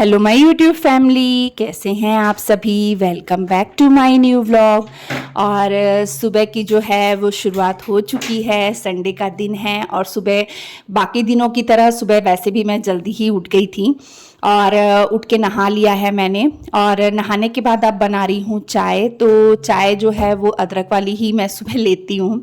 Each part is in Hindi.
हेलो माय यूट्यूब फैमिली, कैसे हैं आप सभी। Welcome back to my new vlog. और सुबह की जो है वो शुरुआत हो चुकी है। संडे का दिन है और सुबह बाकी दिनों की तरह सुबह वैसे भी मैं जल्दी ही उठ गई थी और उठ के नहा लिया है मैंने। और नहाने के बाद अब बना रही हूँ चाय। तो चाय जो है वो अदरक वाली ही मैं सुबह लेती हूँ,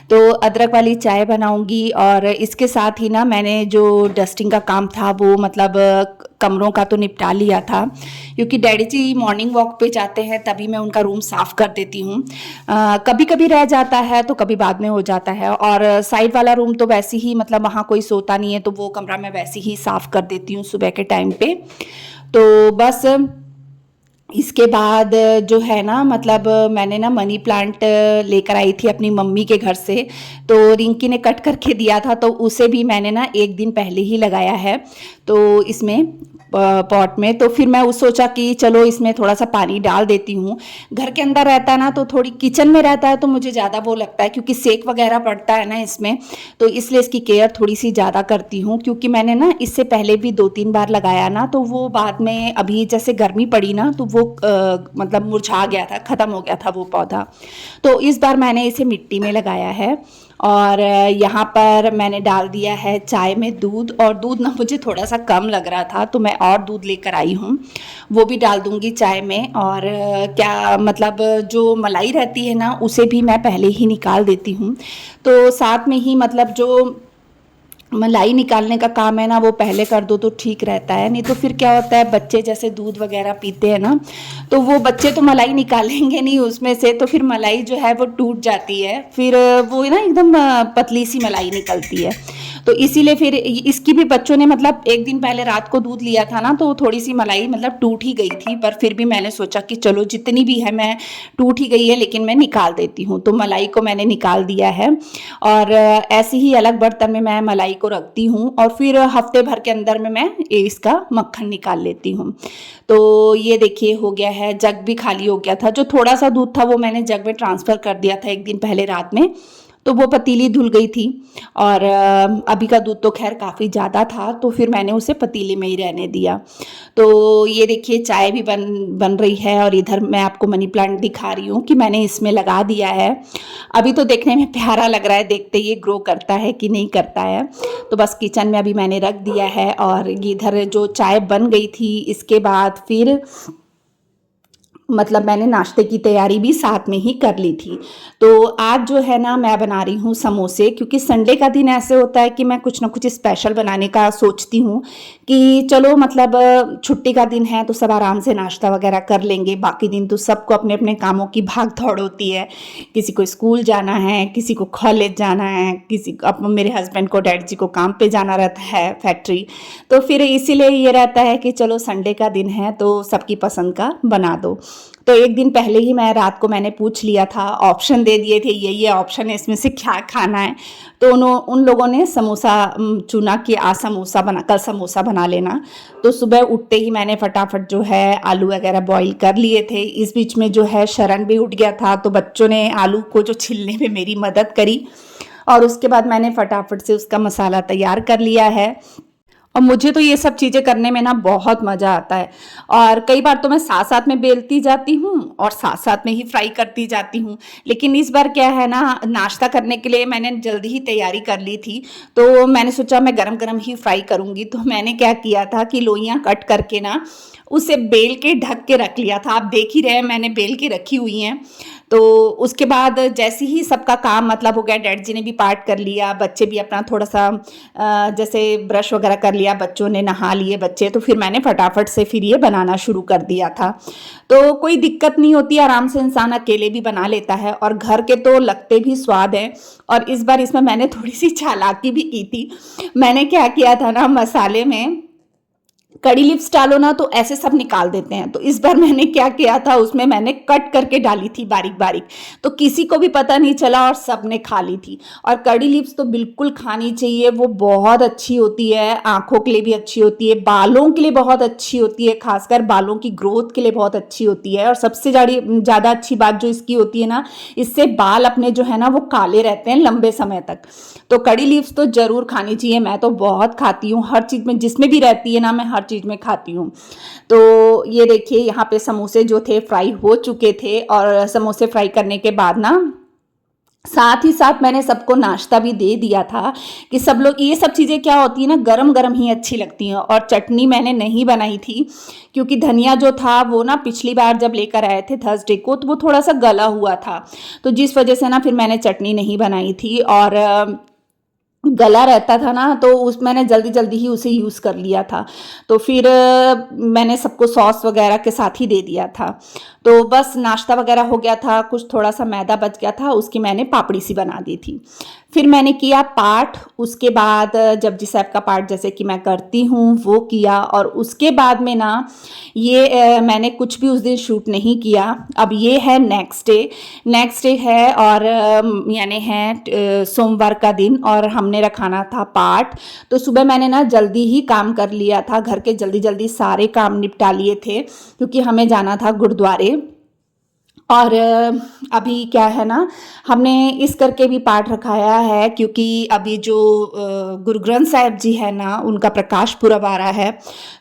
तो अदरक वाली चाय बनाऊंगी। और इसके साथ ही ना मैंने जो डस्टिंग का काम था वो मतलब कमरों का तो निपटा लिया था, क्योंकि डैडी जी मॉर्निंग वॉक पे जाते हैं तभी मैं उनका रूम साफ़ कर देती हूँ। कभी कभी रह जाता है तो कभी बाद में हो जाता है। और साइड वाला रूम तो वैसे ही मतलब वहाँ कोई सोता नहीं है, तो वो कमरा मैं वैसे ही साफ़ कर देती हूँ सुबह के टाइम पे। तो बस इसके बाद जो है ना मतलब मैंने ना मनी प्लांट लेकर आई थी अपनी मम्मी के घर से, तो रिंकी ने कट करके दिया था, तो उसे भी मैंने ना एक दिन पहले ही लगाया है तो इसमें पॉट में। तो फिर मैं उस सोचा कि चलो इसमें थोड़ा सा पानी डाल देती हूँ। घर के अंदर रहता है ना तो थोड़ी किचन में रहता है तो मुझे ज़्यादा वो लगता है, क्योंकि सेक वगैरह पड़ता है ना इसमें, तो इसलिए इसकी केयर थोड़ी सी ज़्यादा करती हूँ। क्योंकि मैंने ना इससे पहले भी 2-3 बार लगाया ना, तो वो बाद में अभी जैसे गर्मी पड़ी ना तो वो मतलब मुरझा गया था, ख़त्म हो गया था वो पौधा। तो इस बार मैंने इसे मिट्टी में लगाया है। और यहाँ पर मैंने डाल दिया है चाय में दूध, और दूध ना मुझे थोड़ा सा कम लग रहा था तो मैं और दूध लेकर आई हूँ, वो भी डाल दूँगी चाय में। और क्या मतलब जो मलाई रहती है ना उसे भी मैं पहले ही निकाल देती हूँ, तो साथ में ही मतलब जो मलाई निकालने का काम है ना वो पहले कर दो तो ठीक रहता है। नहीं तो फिर क्या होता है, बच्चे जैसे दूध वगैरह पीते हैं ना, तो वो बच्चे तो मलाई निकालेंगे नहीं उसमें से, तो फिर मलाई जो है वो टूट जाती है, फिर वो ना एकदम पतली सी मलाई निकलती है। तो इसीलिए फिर इसकी भी बच्चों ने मतलब एक दिन पहले रात को दूध लिया था ना, तो थोड़ी सी मलाई मतलब टूट ही गई थी, पर फिर भी मैंने सोचा कि चलो जितनी भी है, मैं टूट ही गई है लेकिन मैं निकाल देती हूँ, तो मलाई को मैंने निकाल दिया है। और ऐसे ही अलग बर्तन में मैं मलाई को रखती हूँ और फिर हफ्ते भर के अंदर में मैं इसका मक्खन निकाल लेती हूँ। तो ये देखिए हो गया है, जग भी खाली हो गया था। जो थोड़ा सा दूध था वो मैंने जग में ट्रांसफ़र कर दिया था एक दिन पहले रात में, तो वो पतीली धुल गई थी। और अभी का दूध तो खैर काफ़ी ज़्यादा था, तो फिर मैंने उसे पतीले में ही रहने दिया। तो ये देखिए चाय भी बन रही है, और इधर मैं आपको मनी प्लांट दिखा रही हूँ कि मैंने इसमें लगा दिया है। अभी तो देखने में प्यारा लग रहा है, देखते ये ग्रो करता है कि नहीं करता है। तो बस किचन में अभी मैंने रख दिया है, और इधर जो चाय बन गई थी इसके बाद फिर मतलब मैंने नाश्ते की तैयारी भी साथ में ही कर ली थी। तो आज जो है ना मैं बना रही हूँ समोसे, क्योंकि संडे का दिन ऐसे होता है कि मैं कुछ ना कुछ स्पेशल बनाने का सोचती हूँ कि चलो मतलब छुट्टी का दिन है तो सब आराम से नाश्ता वगैरह कर लेंगे। बाकी दिन तो सबको अपने अपने कामों की भाग दौड़ होती है, किसी को स्कूल जाना है, किसी को कॉलेज जाना है, किसी को अब मेरे हस्बैंड को डैडी जी को काम पे जाना रहता है फैक्ट्री। तो फिर इसीलिए ये रहता है कि चलो संडे का दिन है तो सबकी पसंद का बना दो। तो एक दिन पहले ही मैं रात को मैंने पूछ लिया था, ऑप्शन दे दिए थे, ये ऑप्शन है, इसमें से क्या खाना है। तो उन लोगों ने समोसा चुना कि आज समोसा बना, कल समोसा बना लेना। तो सुबह उठते ही मैंने फटाफट जो है आलू वगैरह बॉईल कर लिए थे। इस बीच में जो है शरण भी उठ गया था, तो बच्चों ने आलू को जो छीलने में मेरी मदद करी, और उसके बाद मैंने फटाफट से उसका मसाला तैयार कर लिया है। और मुझे तो ये सब चीज़ें करने में ना बहुत मज़ा आता है, और कई बार तो मैं साथ साथ में बेलती जाती हूँ और साथ साथ में ही फ्राई करती जाती हूँ। लेकिन इस बार क्या है ना, नाश्ता करने के लिए मैंने जल्दी ही तैयारी कर ली थी, तो मैंने सोचा मैं गरम गरम ही फ्राई करूँगी। तो मैंने क्या किया था कि लोइयाँ कट करके ना उसे बेल के ढक के रख लिया था। आप देख ही रहे हैं मैंने बेल के रखी हुई हैं। तो उसके बाद जैसे ही सबका काम मतलब हो गया, डैड जी ने भी पार्ट कर लिया, बच्चे भी अपना थोड़ा सा जैसे ब्रश वगैरह कर लिया, बच्चों ने नहा लिए बच्चे, तो फिर मैंने फटाफट से फिर ये बनाना शुरू कर दिया था। तो कोई दिक्कत नहीं होती, आराम से इंसान अकेले भी बना लेता है, और घर के तो लगते भी स्वाद हैं। और इस बार इसमें मैंने थोड़ी सी चालाकी भी की थी। मैंने क्या किया था ना, मसाले में कड़ी लिप्स डालो ना तो ऐसे सब निकाल देते हैं, तो इस बार मैंने क्या किया था, उसमें मैंने कट करके डाली थी बारीक बारीक, तो किसी को भी पता नहीं चला और सबने खा ली थी। और कड़ी लिप्स तो बिल्कुल खानी चाहिए, वो बहुत अच्छी होती है, आंखों के लिए भी अच्छी होती है, बालों के लिए बहुत अच्छी होती है, खासकर बालों की ग्रोथ के लिए बहुत अच्छी होती है। और सबसे ज़्यादा अच्छी बात जो इसकी होती है ना, इससे बाल अपने जो है ना वो काले रहते हैं लंबे समय तक। तो कड़ी लिप्स तो ज़रूर खानी चाहिए, मैं तो बहुत खाती हूँ, हर चीज़ में जिसमें भी रहती है ना मैं हर चीज़ मैं खाती हूँ। तो ये देखिए यहाँ पे समोसे जो थे फ्राई हो चुके थे, और समोसे फ्राई करने के बाद ना साथ ही साथ मैंने सबको नाश्ता भी दे दिया था कि सब लोग, ये सब चीज़ें क्या होती है ना, गरम गरम ही अच्छी लगती हैं। और चटनी मैंने नहीं बनाई थी क्योंकि धनिया जो था वो ना पिछली बार जब लेकर आए थे थर्सडे को, तो वो थोड़ा सा गला हुआ था, तो जिस वजह से ना फिर मैंने चटनी नहीं बनाई थी। और गला रहता था ना, तो उस मैंने जल्दी जल्दी ही उसे यूज़ कर लिया था, तो फिर मैंने सबको सॉस वगैरह के साथ ही दे दिया था। तो बस नाश्ता वगैरह हो गया था, कुछ थोड़ा सा मैदा बच गया था, उसकी मैंने पापड़ी सी बना दी थी। फिर मैंने किया पाठ, उसके बाद जपजी साहब का पाठ जैसे कि मैं करती हूँ वो किया, और उसके बाद में ना ये मैंने कुछ भी उस दिन शूट नहीं किया। अब ये है नेक्स्ट डे है, और यानी है सोमवार का दिन, और हमने रखाना था पाठ। तो सुबह मैंने ना जल्दी ही काम कर लिया था, घर के जल्दी जल्दी सारे काम निपटा लिए थे क्योंकि हमें जाना था गुरुद्वारे। और अभी क्या है ना, हमने इस करके भी पाठ रखाया है क्योंकि अभी जो गुरु ग्रंथ साहिब जी है ना, उनका प्रकाश पुरब आ रहा है,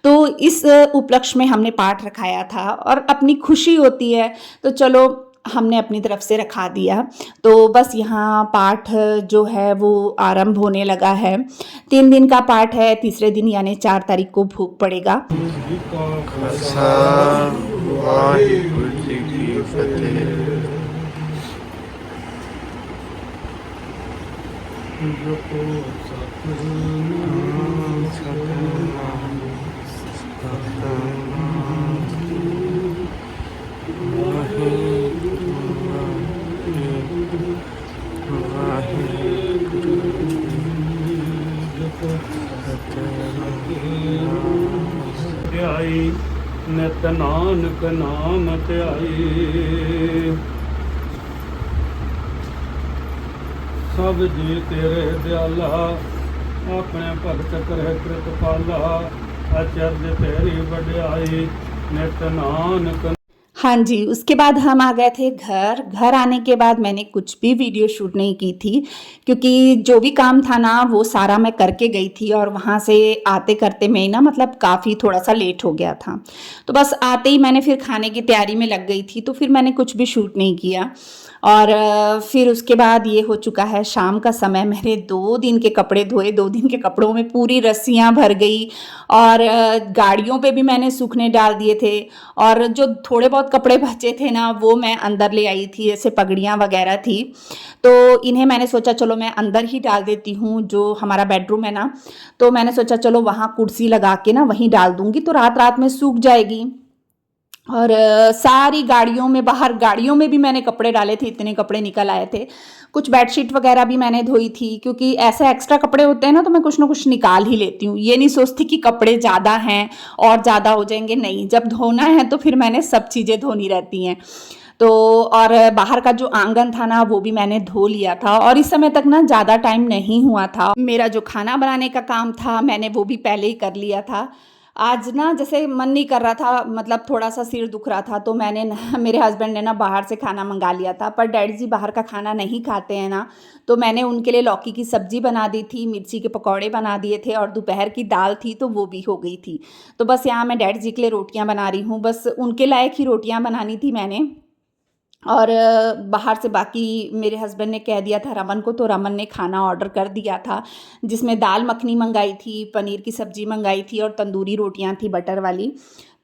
तो इस उपलक्ष्य में हमने पाठ रखाया था और अपनी खुशी होती है, तो चलो हमने अपनी तरफ से रखा दिया। तो बस यहाँ पाठ जो है वो आरंभ होने लगा है। 3 दिन का पाठ है, तीसरे दिन यानी 4 तारीख को भोग पड़ेगा। खालसा वाहिगुरु जी की फतेह। ਧਿਆਈ ਨਿਤ ਨਾਨਕ ਨਾਮ ਧਿਆਈ ਸਭ ਜੀ ਤੇਰੇ ਦਿਆਲਾ ਆਪਣੇ ਭਗਤ ਕਰਹਿ ਕਿਰਪਾਲਾ ਅਚਰਜ ਤੇਰੀ ਵਡਿਆਈ ਨਿਤ ਨਾਨਕ। हाँ जी, उसके बाद हम आ गए थे घर आने के बाद मैंने कुछ भी वीडियो शूट नहीं की थी क्योंकि जो भी काम था ना वो सारा मैं करके गई थी, और वहाँ से आते करते मैं ना मतलब काफ़ी थोड़ा सा लेट हो गया था। तो बस आते ही मैंने फिर खाने की तैयारी में लग गई थी, तो फिर मैंने कुछ भी शूट नहीं किया। और फिर उसके बाद ये हो चुका है शाम का समय। मैंने 2 दिन के कपड़े धोए, 2 दिन के कपड़ों में पूरी रस्सियाँ भर गई, और गाड़ियों पे भी मैंने सूखने डाल दिए थे, और जो थोड़े बहुत कपड़े बचे थे ना वो मैं अंदर ले आई थी, ऐसे पगड़ियाँ वगैरह थी, तो इन्हें मैंने सोचा चलो मैं अंदर ही डाल देती हूँ, जो हमारा बेडरूम है ना, तो मैंने सोचा चलो वहाँ कुर्सी लगा के ना वहीं डाल दूँगी, तो रात रात में सूख जाएगी। और सारी गाड़ियों में, बाहर गाड़ियों में भी मैंने कपड़े डाले थे, इतने कपड़े निकल आए थे। कुछ बेडशीट वगैरह भी मैंने धोई थी क्योंकि ऐसे एक्स्ट्रा कपड़े होते हैं ना, तो मैं कुछ ना कुछ निकाल ही लेती हूँ। ये नहीं सोचती कि कपड़े ज़्यादा हैं और ज़्यादा हो जाएंगे, नहीं, जब धोना है तो फिर मैंने सब चीज़ें धोनी रहती हैं। तो और बाहर का जो आंगन था ना वो भी मैंने धो लिया था, और इस समय तक ना ज़्यादा टाइम नहीं हुआ था। मेरा जो खाना बनाने का काम था मैंने वो भी पहले ही कर लिया था। आज ना जैसे मन नहीं कर रहा था, मतलब थोड़ा सा सिर दुख रहा था, तो मैंने ना मेरे हस्बैंड ने ना बाहर से खाना मंगा लिया था, पर डैडी जी बाहर का खाना नहीं खाते हैं ना, तो मैंने उनके लिए लौकी की सब्जी बना दी थी, मिर्ची के पकौड़े बना दिए थे, और दोपहर की दाल थी तो वो भी हो गई थी। तो बस यहाँ मैं डैडी जी के लिए रोटियाँ बना रही हूँ, बस उनके लायक ही रोटियाँ बनानी थी मैंने। और बाहर से बाकी मेरे हस्बैंड ने कह दिया था रमन को, तो रमन ने खाना ऑर्डर कर दिया था, जिसमें दाल मखनी मंगाई थी, पनीर की सब्ज़ी मंगाई थी, और तंदूरी रोटियां थी बटर वाली।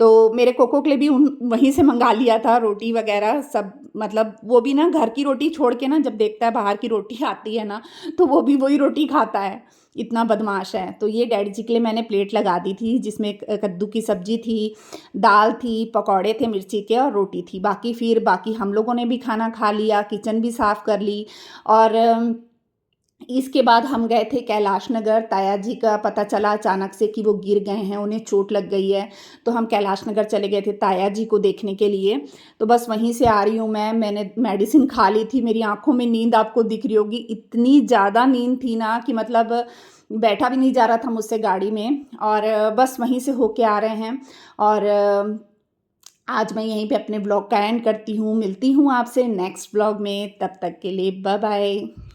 तो मेरे कोको के लिए भी वहीं से मंगा लिया था रोटी वगैरह सब, मतलब वो भी ना घर की रोटी छोड़ के ना जब देखता है बाहर की रोटी आती है ना, तो वो भी वही रोटी खाता है, इतना बदमाश है। तो ये डैडी जी के लिए मैंने प्लेट लगा दी थी, जिसमें कद्दू की सब्जी थी, दाल थी, पकौड़े थे मिर्ची के, और रोटी थी। बाकी हम लोगों ने भी खाना खा लिया, किचन भी साफ़ कर ली। और इसके बाद हम गए थे कैलाश नगर। ताया जी का पता चला अचानक से कि वो गिर गए हैं, उन्हें चोट लग गई है, तो हम कैलाश नगर चले गए थे ताया जी को देखने के लिए। तो बस वहीं से आ रही हूँ मैंने मेडिसिन खा ली थी। मेरी आंखों में नींद आपको दिख रही होगी, इतनी ज़्यादा नींद थी ना कि मतलब बैठा भी नहीं जा रहा था मुझसे गाड़ी में। और बस वहीं से होके आ रहे हैं। और आज मैं यहीं पे अपने ब्लॉग का एंड करती हूँ। मिलती हूँ आपसे नेक्स्ट ब्लॉग में, तब तक के लिए बाय बाय।